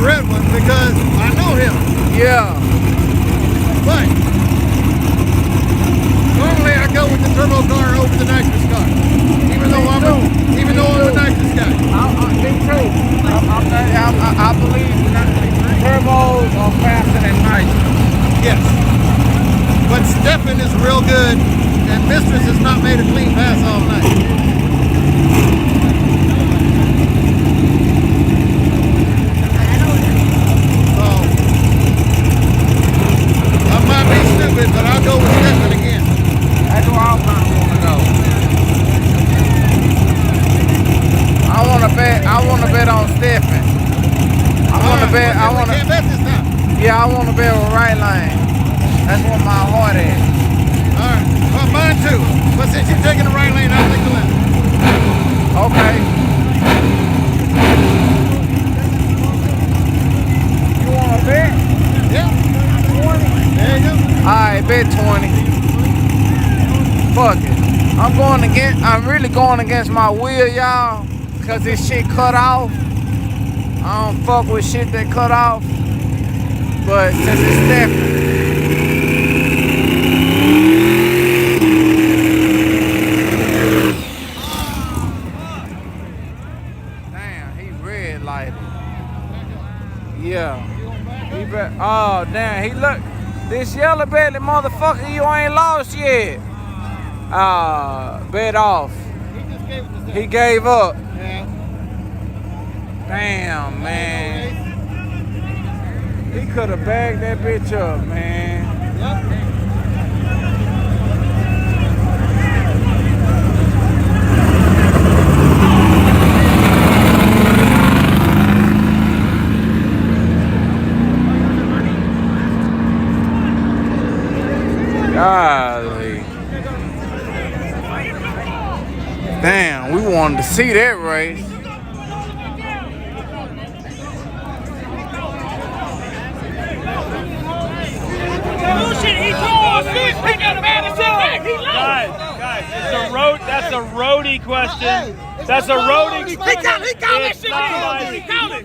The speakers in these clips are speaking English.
red one because I know him. Yeah. But normally I go with the turbo car over the nitrous car, even though I'm a nitrous guy. Me too. I believe turbos are faster than nitrous. Yes. But Stephen is real good, and Mistress has not made a clean pass all night. But I'll go with Stephen again. That's where I want to go. I want to bet on Stephen. Can't bet this time. Yeah, I want to bet on right lane. That's where my heart is. All right. Well, mine too. But since you're taking the right lane, I'll take the left. Okay. You want to bet? Yeah. 20. There you go. Alright, bet 20. Fuck it. I'm really going against my will, y'all. Cause this shit cut off. I don't fuck with shit that cut off. But since it's Stephen. Damn, he red lighted. Yeah. Oh damn, he look. This Yello Belly motherfucker, you ain't lost yet. Bet off. He gave up. Yeah. Damn, man. He could have bagged that bitch up, man. Yep. Golly. Damn, we wanted to see that race. Guys, it's a road. That's a roadie question. That's a roadie. He called that shit. He called it. He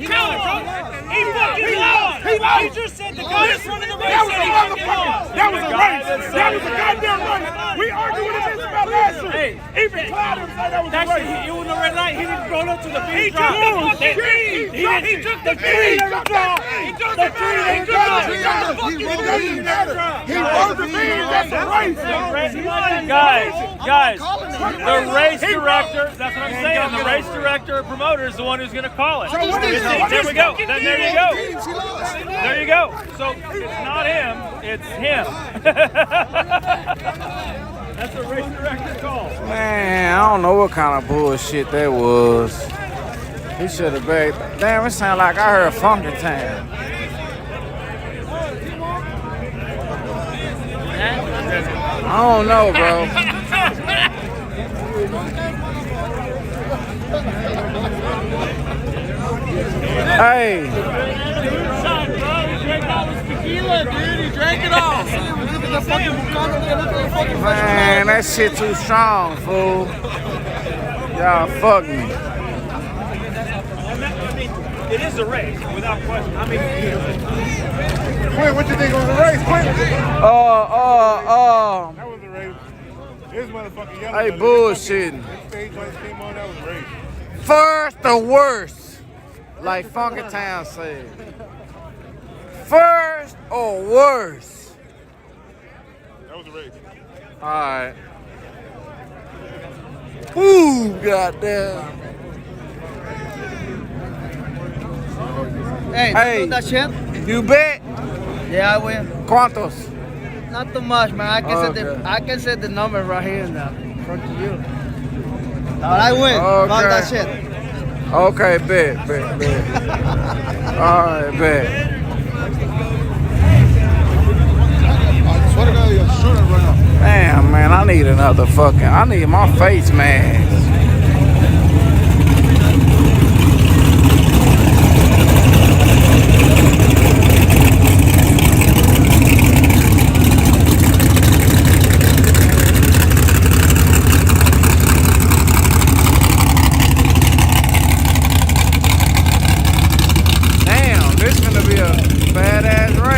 fucking lost. He just said the guy that's running the race. That was a motherfucker. That was a race. That was a goddamn race. We argued with this about last year. Hey, even Clyde said that was a race. It was no red light. He didn't roll up to the He finish line. He took the tree. He took the tree. He rode the beans. That's a race. Guys, the race director, that's what I'm saying, the race director or promoter is the one who's going to call it. There we go. Then there you go. There you go. So it's not him, it's him. That's a race director call. Man, I don't know what kind of bullshit that was. He should have bagged. Damn, it sounded like I heard Funky Town. I don't know, bro. Hey. Tequila, dude. He drank it all. Man, that shit too strong, fool. Y'all fuck me. It is a race, without question. I mean, Quinn, what you think was a race, Quinn? That was a race. This motherfucker Yello Hey, Belly. bullshitting. This stage lights came on, that was a race. First or worst, like Funky Town said. First or worst. That was a race. All right. Ooh, goddamn. Hey, you that shit? You bet? Yeah, I win. ¿Cuántos? Not too much, man. Okay. I can set the number right here now in front of you. But I win. Okay. Fuck that shit. Okay, bet. All right, bet. I swear to God, you're shooting right now. Damn, man, I need my face mask.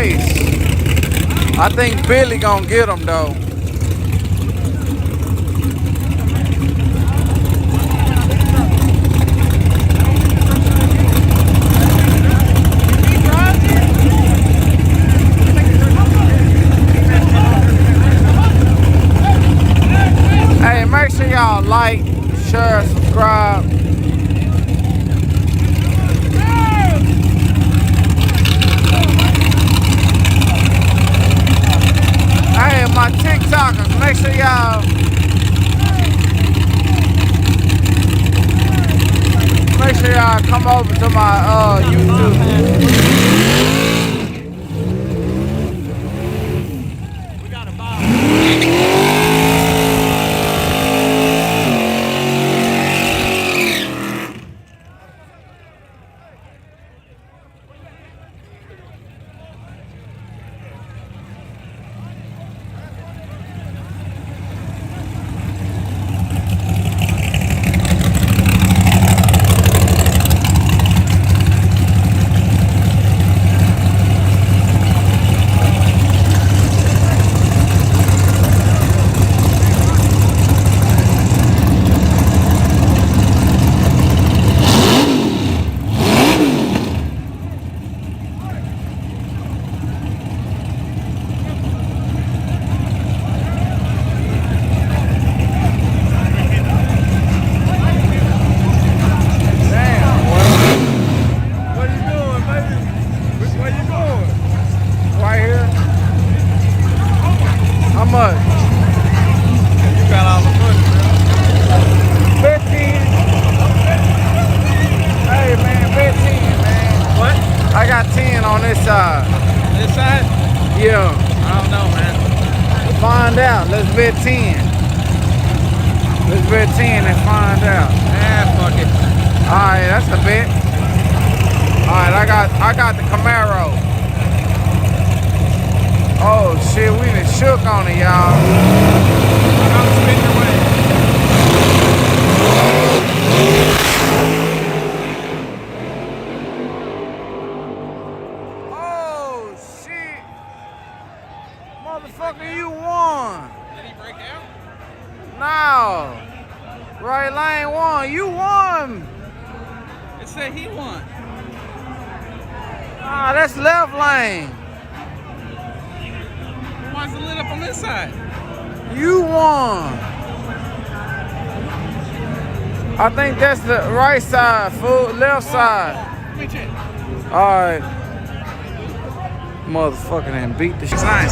race. I think Billy gonna get him though. Hey, make sure y'all like, share, subscribe. Hey, my TikTokers, make sure y'all come over to my YouTube. We got a box. Find out. Let's bet 10. Let's bet 10 and find out. Fuck it. Alright, that's a bet. Alright, I got the Camaro. Oh shit, we done shook on it, y'all. I'm spinning away. Oh shit. Motherfucker, you won. Did he break out? No. Right lane won. You won. It said he won. Ah, that's left lane. Why's it lit up on this side? You won. I think that's the right side, fool. Left side. Let me check. Alright. Motherfucking and beat the shit. Nice.